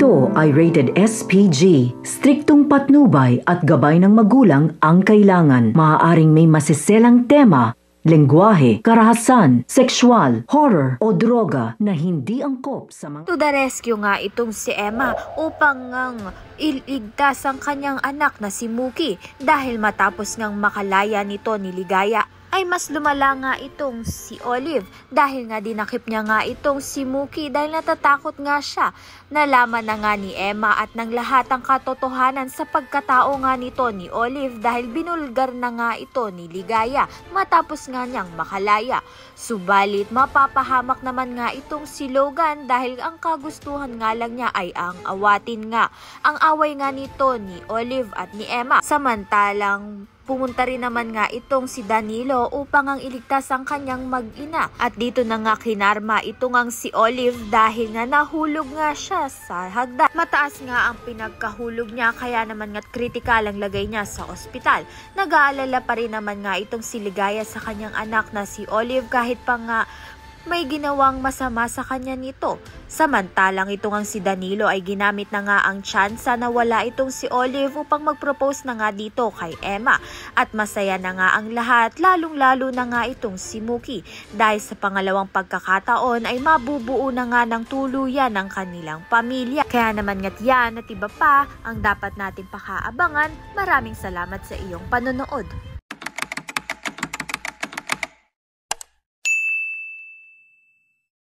Ito ay rated SPG. Striktong patnubay at gabay ng magulang ang kailangan. Maaaring may masiselang tema, lengguwahe, karahasan, sexual, horror o droga na hindi angkop sa mga... To the rescue nga itong si Emma upang iligtas ang kanyang anak na si Mookie dahil matapos ngang makalaya nito ni Ligaya ay mas lumala nga itong si Olive dahil nga dinakip niya nga itong si Mookie dahil natatakot nga siya. Nalaman na nga ni Emma at ng lahat ang katotohanan sa pagkatao nga nito ni Olive dahil binulgar na nga ito ni Ligaya matapos nga niyang makalaya. Subalit mapapahamak naman nga itong si Logan dahil ang kagustuhan nga lang niya ay ang awatin nga. Ang away nga nito ni Olive at ni Emma. Samantalang pumunta rin naman nga itong si Danilo upang ang iligtas ang kanyang mag-ina. At dito na nga kinarma itong ang si Olive dahil nga nahulog nga siya sa hagdan. Mataas nga ang pinagkahulog niya kaya naman nga't kritikal ang lagay niya sa ospital. Nag-aalala pa rin naman nga itong si Ligaya sa kanyang anak na si Olive kahit pa nga may ginawang masama sa kanya nito. Samantalang itong ang si Danilo ay ginamit na nga ang tsansa na wala itong si Olive upang mag-propose na nga dito kay Emma. At masaya na nga ang lahat, lalong-lalo na nga itong si Mookie. Dahil sa pangalawang pagkakataon ay mabubuo na nga ng tuluyan ng kanilang pamilya. Kaya naman nga't yan at iba pa ang dapat natin pakaabangan. Maraming salamat sa iyong panonood.